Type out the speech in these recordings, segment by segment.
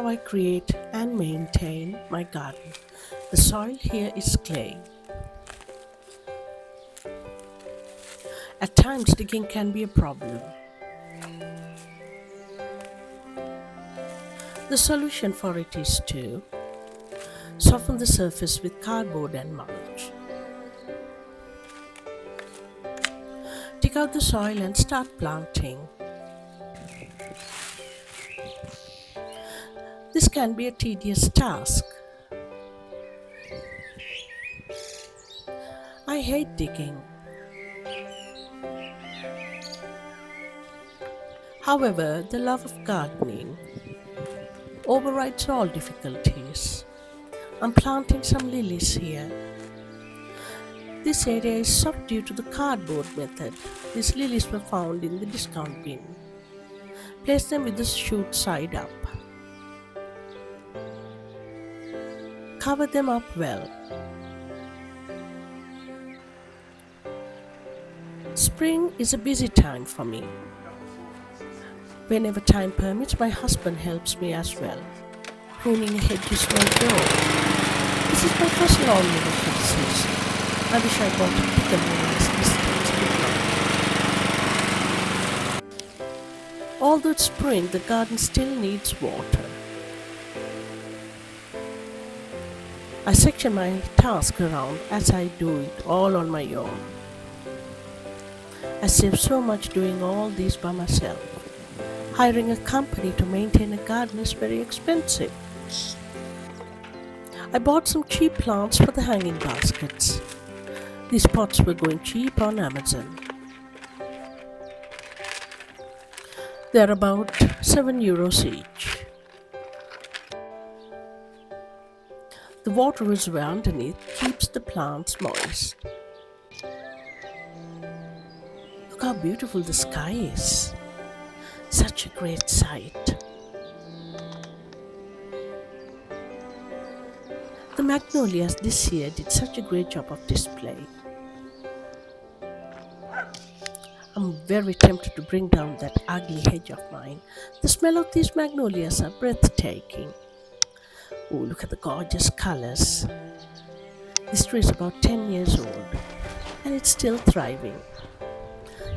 how I create and maintain my garden. The soil here is clay. At times, digging can be a problem. The solution for it is to soften the surface with cardboard and mulch. Dig out the soil and start planting. This can be a tedious task. I hate digging. However, the love of gardening overrides all difficulties. I'm planting some lilies here. This area is soft due to the cardboard method. These lilies were found in the discount bin. Place them with the shoot side up. Cover them up well. Spring is a busy time for me. Whenever time permits, my husband helps me as well. Pruning a hedge is my job. This is my first lawnmower for the season. I wish I bought a bigger one as distance bigger. Although it's spring, the garden still needs water. I section my task around as I do it all on my own. I save so much doing all these by myself. Hiring a company to maintain a garden is very expensive. I bought some cheap plants for the hanging baskets. These pots were going cheap on Amazon. They're about €7 each. The water reservoir underneath keeps the plants moist. Look how beautiful the sky is. Such a great sight. The magnolias this year did such a great job of display. I'm very tempted to bring down that ugly hedge of mine. The smell of these magnolias are breathtaking. Oh, look at the gorgeous colors. This tree is about 10 years old and it's still thriving.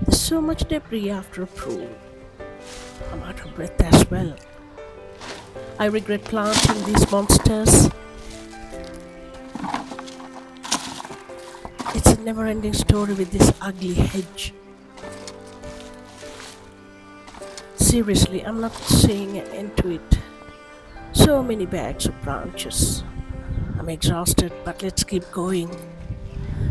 There's so much debris after a prune. I'm out of breath as well. I regret planting these monsters. It's a never-ending story with this ugly hedge. Seriously, I'm not seeing an end to it. So many bags of branches. I'm exhausted, but let's keep going.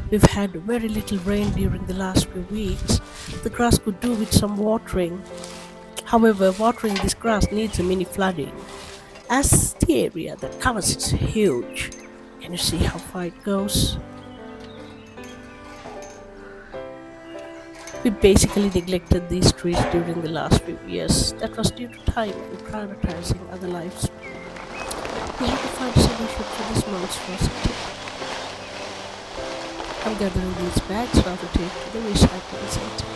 We've had very little rain during the last few weeks. The grass could do with some watering. However, watering this grass needs a mini flooding, as the area that covers it is huge. Can you see how far it goes? We basically neglected these trees during the last few years. That was due to time and prioritizing other lives. We have to find a solution for this monstrosity. I'm gathering these bags now to take to the recycling center.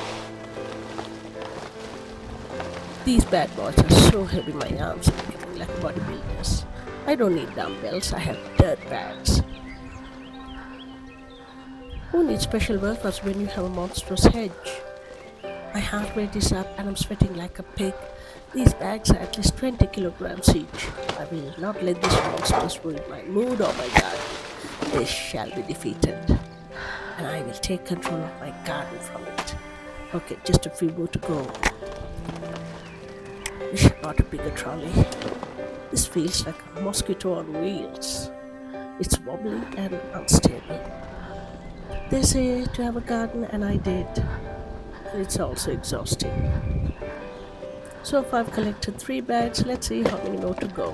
These bad boys are so heavy my arms are getting like bodybuilders. I don't need dumbbells, I have dirt bags. Who needs special workouts when you have a monstrous hedge? My heart rate is up and I'm sweating like a pig. These bags are at least 20 kilograms each. I will not let these monsters ruin my mood or my garden. They shall be defeated. And I will take control of my garden from it. Okay, just a few more to go. Wish I got a bigger trolley. This feels like a mosquito on wheels. It's wobbly and unstable. They say to have a garden and I did. And it's also exhausting. So if I've collected 3 bags, let's see how many more to go.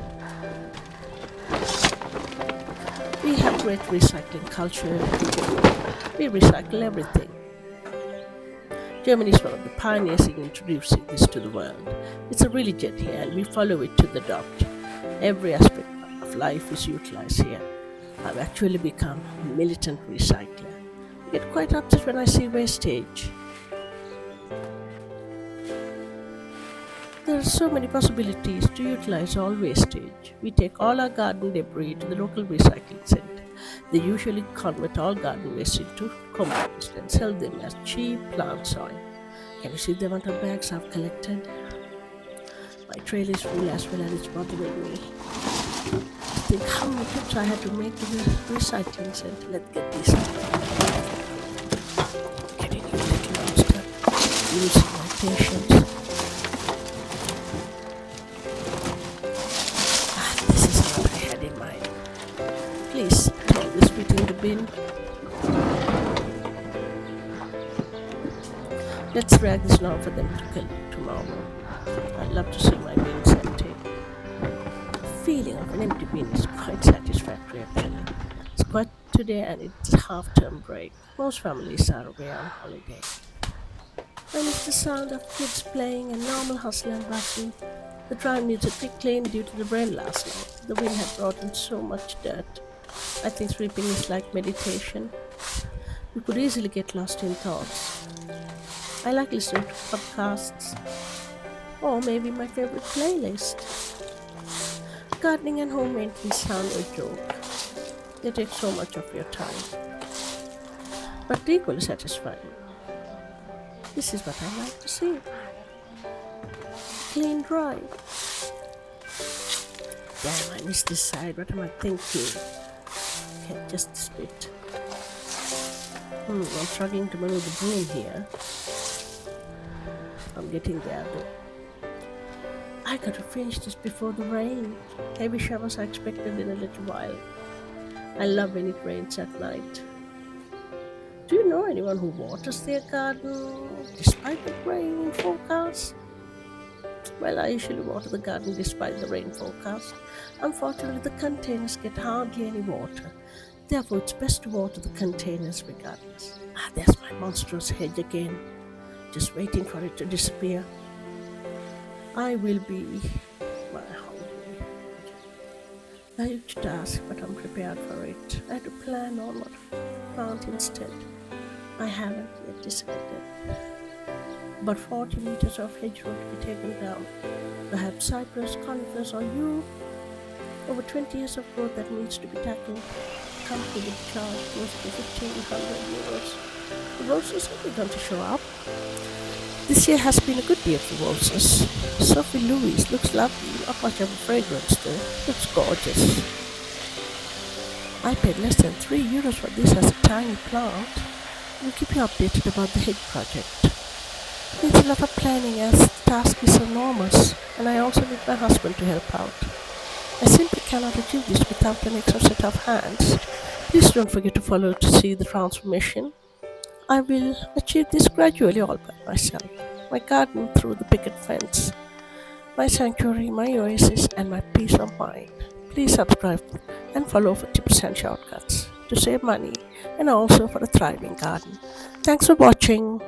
We have great recycling culture. We recycle everything. Germany is one of the pioneers in introducing this to the world. It's a religion here and we follow it to the dot. Every aspect of life is utilized here. I've actually become a militant recycler. I get quite upset when I see wastage. There are so many possibilities to utilize all wastage. We take all our garden debris to the local recycling center. They usually convert all garden waste into compost and sell them as cheap plant soil. Can you see the amount of bags I've collected? My trail is full as well and it's bothering me. Think how many trips I had to make to the recycling center. Let's get this out. Getting you a little monster. Using my patience. This is what I had in mind. Please throw this bit in the bin. Let's drag this now for them to collect tomorrow. I'd love to see my bins empty. The feeling of an empty bin is quite satisfactory actually. It's quite today and it's half-term break. Most families are away on holiday. I miss the sound of kids playing and normal hustle and bustle. The drive needs a quick clean due to the rain last night. The wind had brought in so much dirt. I think sweeping is like meditation. You could easily get lost in thoughts. I like listening to podcasts or maybe my favorite playlist. Gardening and home maintenance sound a joke. They take so much of your time, but equally satisfying. This is what I like to see. Clean drive. Damn, I missed this side. What am I thinking? Okay, just this bit. I'm struggling to maneuver the broom here. I'm getting there though. I gotta finish this before the rain. Heavy showers are expected in a little while. I love when it rains at night. Do you know anyone who waters their garden despite the rain forecast? Well, I usually water the garden despite the rain forecast. Unfortunately, the containers get hardly any water. Therefore, it's best to water the containers regardless. There's my monstrous hedge again. Just waiting for it to disappear. I will be my holiday. A huge task, but I'm prepared for it. I had to plan on what to plant instead. I haven't yet decided. About 40 meters of hedgerow to be taken down. Perhaps cypress, conifers or yew. Over 20 years of growth that needs to be tackled. Company would charge close to 1,500 euros. The roses are begun to show up. This year has been a good year for roses. Sophie Louise looks lovely, not much of a fragrance though. Looks gorgeous. I paid less than 3 euros for this as a tiny plant. We'll keep you updated about the hedge project. It needs a lot of planning as the task is enormous, and I also need my husband to help out. I simply cannot achieve this without an extra set of hands. Please don't forget to follow to see the transformation. I will achieve this gradually all by myself. My garden through the picket fence, my sanctuary, my oasis, and my peace of mind. Please subscribe and follow for tips and shortcuts to save money and also for a thriving garden. Thanks for watching.